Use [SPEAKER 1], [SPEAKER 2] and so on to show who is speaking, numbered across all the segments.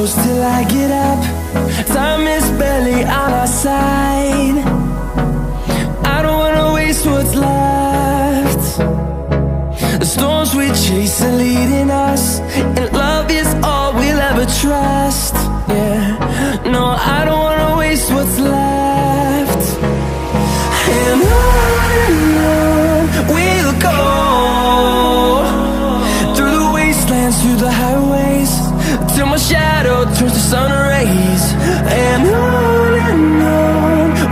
[SPEAKER 1] close till I get up. Time is barely on our side. I don't wanna waste what's left. The storms we chase are leading us, and love is all we'll ever trust. Yeah, no, I don't wanna waste what's left. And on we'll go, through the wastelands, through the highways, till my shadow turns to sun rays. And on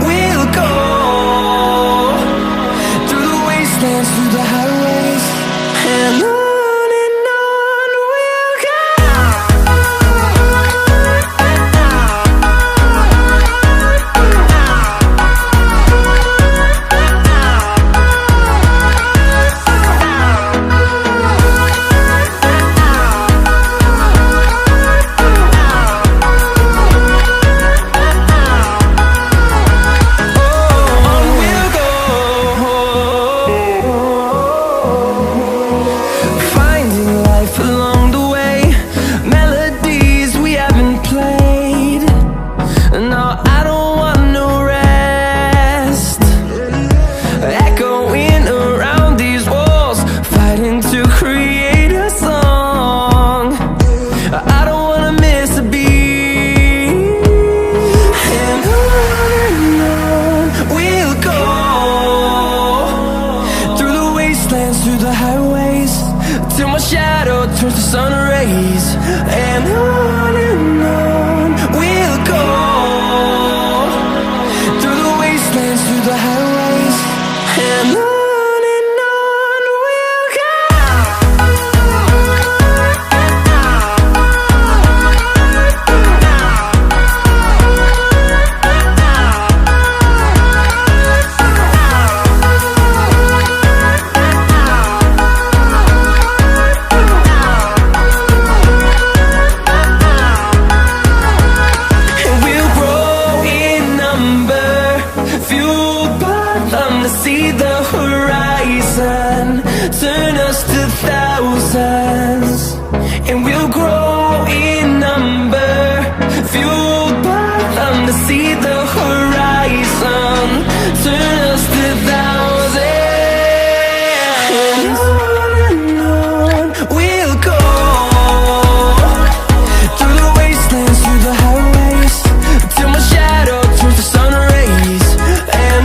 [SPEAKER 1] we'll go, through the wastelands, through the highways, and on we'll go. Through the highways, till my shadow turns to sun rays. And on we'll go, through the wastelands, through the highways, and on we'll go. See the horizon turn us to thousands, and we'll grow in number, fueled by them to see the horizon turn us to thousands. And on we'll go, through the wastelands, through the highways, till my shadow turns to sun rays. And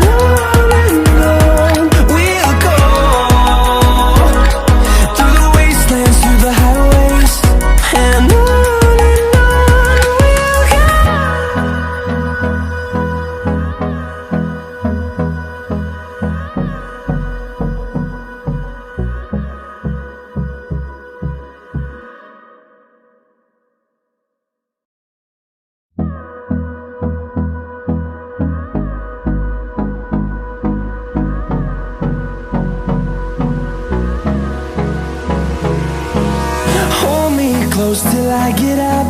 [SPEAKER 1] close till I get up.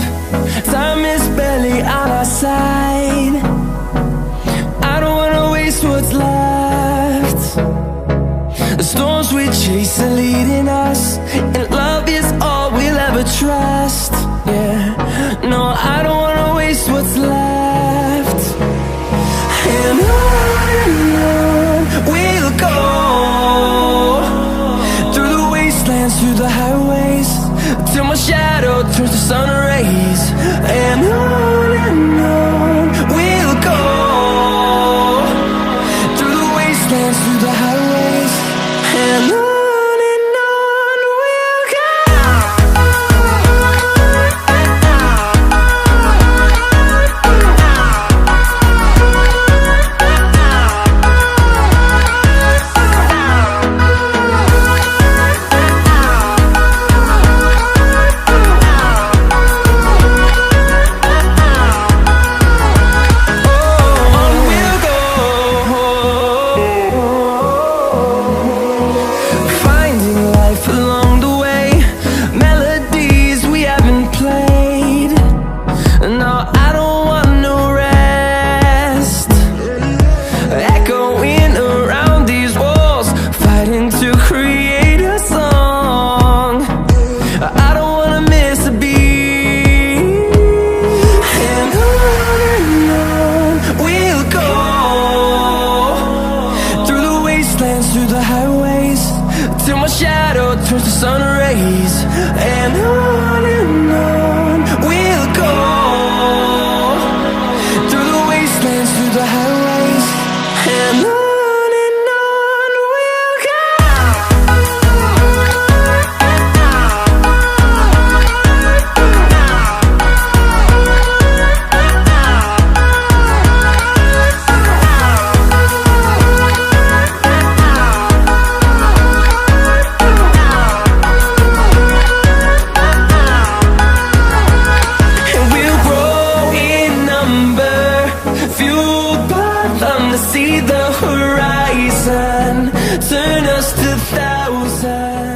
[SPEAKER 1] Time is barely on our side. I don't wanna waste what's left. The storms we chase are leading us, and love is all we'll ever trust. Yeah, no, I don't wanna waste what's left. And on we'll go, through the wastelands, through the highways, till my shadow turns to sun rays. And on we'll go, through the wastelands, through the highways, and on we'll go. till my shadow turns to sun rays. And on we'll go, through the wastelands, through the highways, and on we'll go. See the horizon, turn us to thousands.